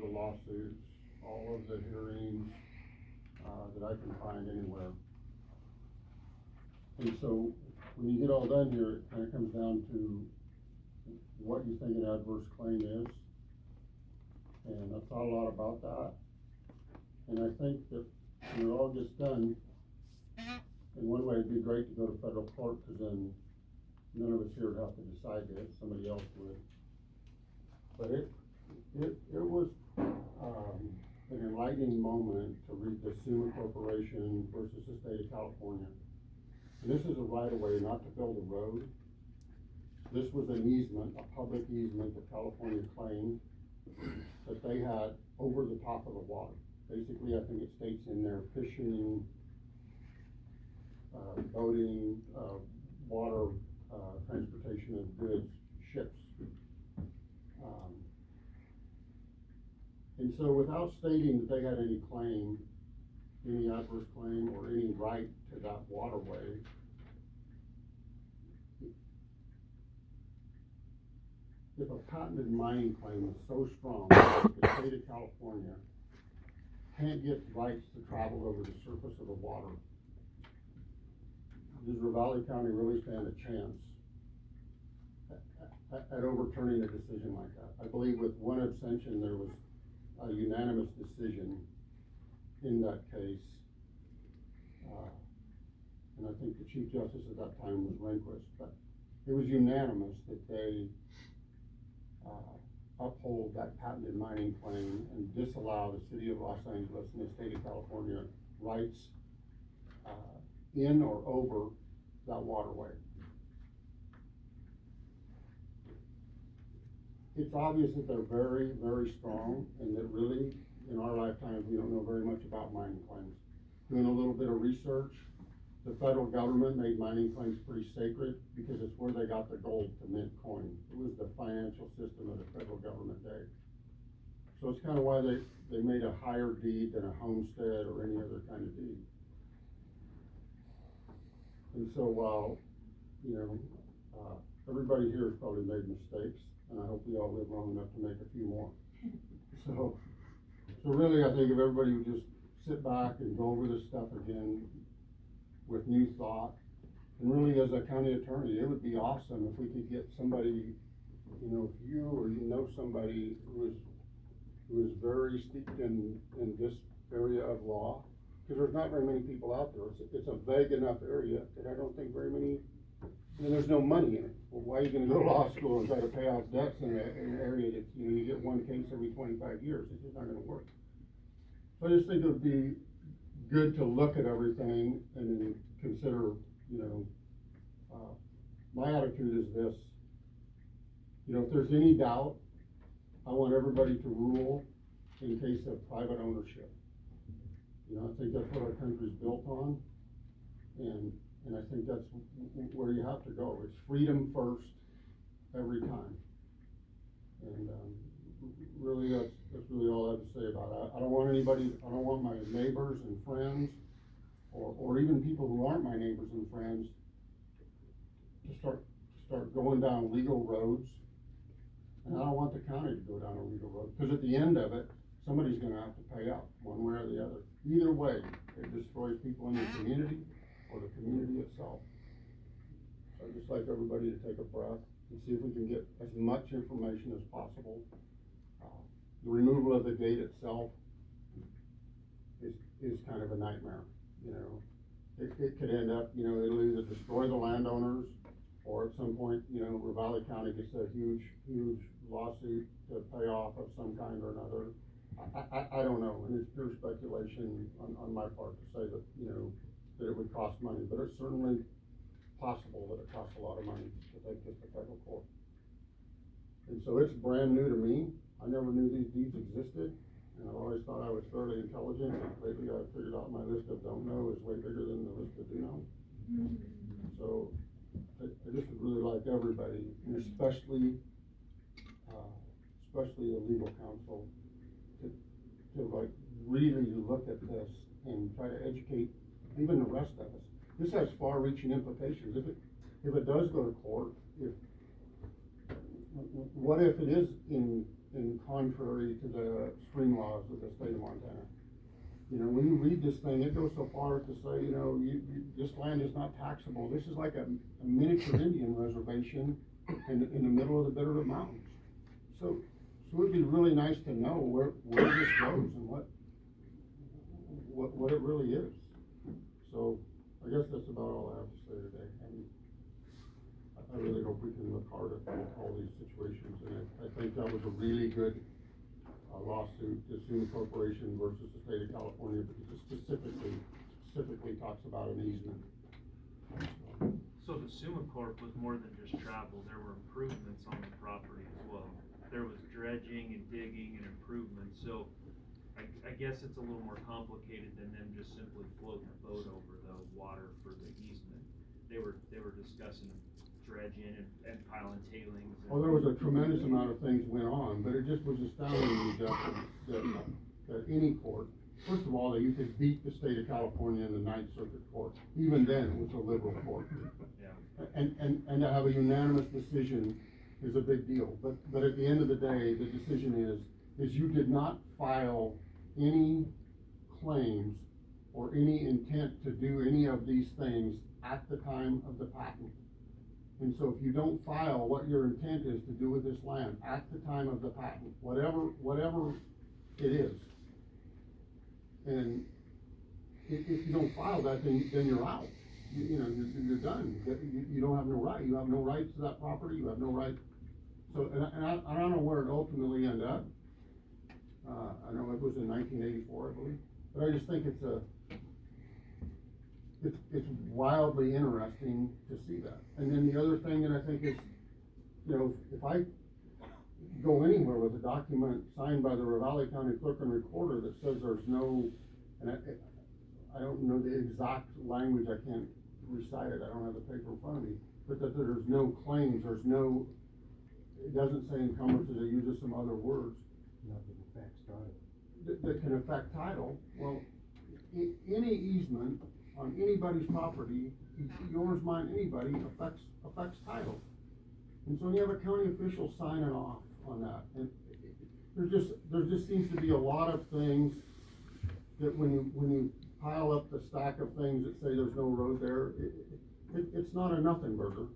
the lawsuits, all of the hearings, that I can find anywhere. And so, when you get all done here, it kind of comes down to what you think an adverse claim is. And I thought a lot about that. And I think that when it all gets done, in one way, it'd be great to go to federal court, because then none of us here would have to decide this, somebody else would. But it was, an enlightening moment to read the SUMA Corporation versus the state of California. And this is a right-of-way, not to build a road. This was an easement, a public easement that California claimed that they had over the top of the water. Basically, I think it states in there fishing, boating, water, transportation of goods, ships. And so without stating that they had any claim, any adverse claim or any right to that waterway, if a patented mining claim is so strong, the state of California can't get rights to travel over the surface of the water, does Ravalli County really stand a chance at overturning a decision like that? I believe with one abstention, there was a unanimous decision in that case. And I think the Chief Justice at that time was Rehnquist, but it was unanimous that they uphold that patented mining claim and disallow the city of Los Angeles and the state of California rights in or over that waterway. It's obvious that they're very, very strong, and that really, in our lifetimes, we don't know very much about mining claims. Doing a little bit of research, the federal government made mining claims pretty sacred because it's where they got the gold to mint coin. It was the financial system of the federal government day. So it's kind of why they made a higher deed than a homestead or any other kind of deed. And so while, everybody here has probably made mistakes, and I hope we all live long enough to make a few more. So really, I think if everybody would just sit back and go over this stuff again with new thought, and really as a county attorney, it would be awesome if we could get somebody, if you or somebody who is very steeped in this area of law, because there's not very many people out there. It's a vague enough area that I don't think very many, there's no money in it. Well, why are you gonna go to law school and try to pay off debts in an area that, you get one case every 25 years? It's just not gonna work. So I just think it would be good to look at everything and then consider, my attitude is this, if there's any doubt, I want everybody to rule in case of private ownership. I think that's what our country's built on, and I think that's where you have to go. It's freedom first, every time. And really, that's really all I have to say about it. I don't want my neighbors and friends, or even people who aren't my neighbors and friends, to start going down legal roads. And I don't want the county to go down a legal road, because at the end of it, somebody's gonna have to pay up, one way or the other. Either way, it destroys people in the community or the community itself. So I'd just like everybody to take a breath and see if we can get as much information as possible. The removal of the gate itself is kind of a nightmare. It could end up, it'll either destroy the landowners, or at some point, Ravalli County gets a huge lawsuit to pay off of some kind or another. I don't know, and it's pure speculation on my part to say that, that it would cost money, but it's certainly possible that it costs a lot of money to take this to federal court. And so it's brand new to me. I never knew these deeds existed, and I've always thought I was fairly intelligent, and lately I've figured out my list of don't know is way bigger than the list of do know. So I just would really like everybody, and especially the legal counsel, to like really look at this and try to educate even the rest of us. This has far-reaching implications. If it does go to court, what if it is in in contrary to the spring laws of the state of Montana. You know, when you read this thing, it goes so far as to say, you know, this land is not taxable. This is like a miniature Indian reservation in the middle of the Bitterroot Mountains. So it'd be really nice to know where this goes and what it really is. So I guess that's about all I have to say today. And I really hope we can look hard at all these situations, and I think that was a really good lawsuit to sue the corporation versus the state of California, because it specifically talks about an easement. So the Summa Corp was more than just travel, there were improvements on the property as well. There was dredging and digging and improvements, so I guess it's a little more complicated than them just simply floating a boat over the water for the easement. They were discussing dredging and piling tailings. Well, there was a tremendous amount of things went on, but it just was astounding to me, Jeff, that any court, first of all, that you could beat the state of California in the Ninth Circuit Court. Even then, it was a liberal court. Yeah. And to have a unanimous decision is a big deal. But at the end of the day, the decision is you did not file any claims or any intent to do any of these things at the time of the patent. And so if you don't file what your intent is to do with this land at the time of the patent, whatever it is, and if you don't file that, then you're out. You know, you're done. You don't have no right. You have no rights to that property. You have no right. So, and I don't know where it ultimately ended up. I know it was in 1984, I believe. But I just think it's wildly interesting to see that. And then the other thing that I think is, you know, if I go anywhere with a document signed by the Ravalli County Clerk and Recorder that says there's no, and I don't know the exact language, I can't recite it, I don't have the paper in front of me, but that there's no claims, there's no, it doesn't say encumbrances, it uses some other words. Nothing affects title. That can affect title. Well, any easement on anybody's property, yours, mine, anybody, affects title. And so you have a county official signing off on that. And there just seems to be a lot of things that when you pile up the stack of things that say there's no road there, it's not a nothing burger.